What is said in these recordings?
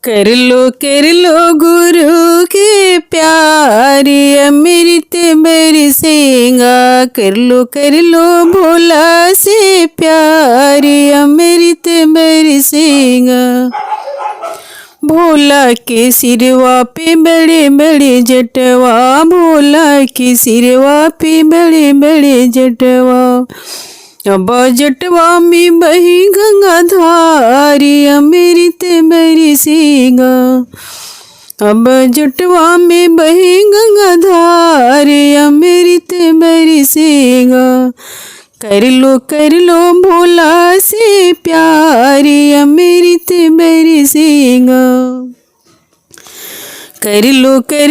कर लो गुरु के प्यारी अमृत बरसेगा। कर लो भोला से प्यारी अमृत बरसेगा। भोला के सिरवा पे बड़े बड़े जटवा, भोला के सिरवा पे बड़े बड़े जटवा। अब जटवा में बही गंगा धारी अमृत बरसेगा। अब जटवा में बही गंगा धारी अमृत बरसेगा। कर लो भोला से प्यारी अमृत बरसेगा। कर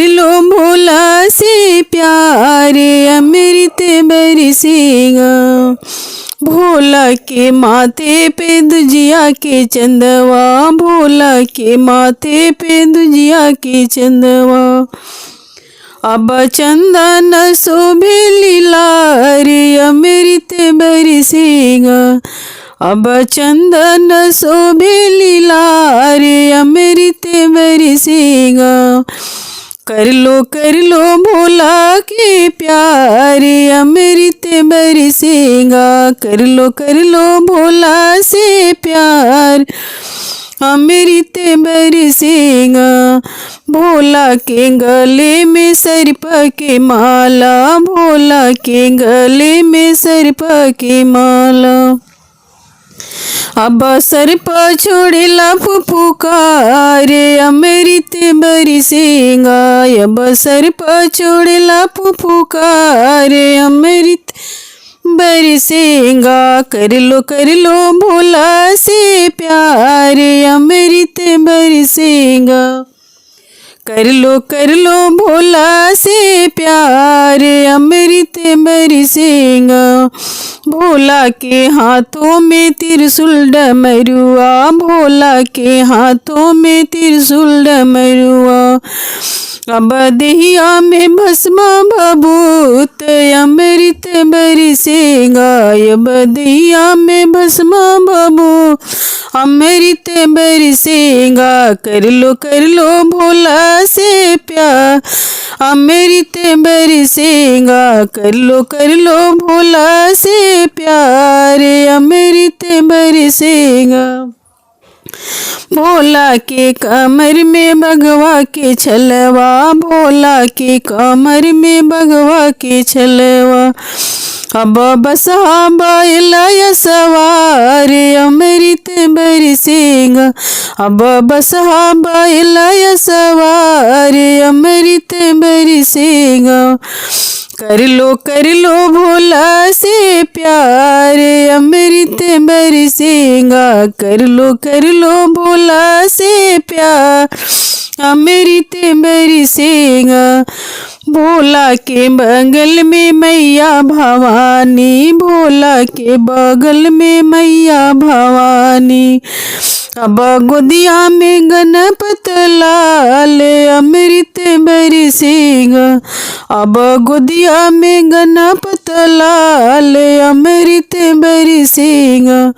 लो भोला से प्यारे अमृत बरसेगा। भोला के माथे पे दुजिया के चंदवा, भोला के माथे पे दुजिया के चंदवा। अब चंदन शोभे लीलारी अमृत बरसेगा। अब चंदन शोभे लीलारी अमृत बरसेगा। कर लो भोला के प्यारे अमृत बरसेगा। कर लो भोला से प्यार अमृत बरसेगा। भोला के गले में सर्प के माला, भोला के गले में सर्प के माला। अब सर्प छोड़ेला फुफुकारे अमृत बरसेगा। अब सर्प छोड़ेला फुफुकारे अमृत बरसेगा। कर लो भोला से प्यारे अमृत बरसेगा। कर लो भोला से प्यारे अमृत बरसेगा। भोला के हाथों में त्रिशूल डमरुआ, भोला के हाथों में त्रिशूल डमरुआ। अब दहिया में भस्म भभूत अमृत बरसेगा। अब दहिया में भस्म भभूत अमृत बरसेगा। कर लो भोला से प्यार अमृत बरसेगा। कर लो भोला से प्यार अमृत बरसेगा। भोला के कमर में बगवा के छलवा, भोला के कमर में बगवा के छलवा। अब बसहा बैला सवार अमृत बरसेगा। अब बसहा बैला सवार अमृत बरसेगा। कर लो भोला से प्यार अमृत बरसेगा। कर लो भोला से प्यार अमृत बरसेगा। भोला के बगल में मैया भवानी, भोला के बगल में मैया भवानी। अब गोदिया में गणपत लाल अमृत बरसेगा। अब गोदिया में गणपत लाल अमृत बरसेगा।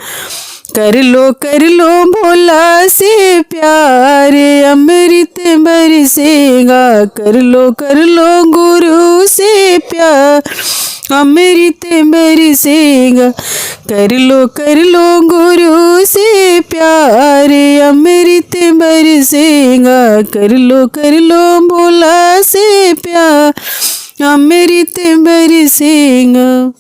कर लो भोला से प्यारे अमृत बरसेगा। कर लो गुरु से प्यार अमृत बरसेगा। कर लो गुरु से प्यार अमृत बरसेगा। कर लो भोला से प्यार अमृत बरसेगा।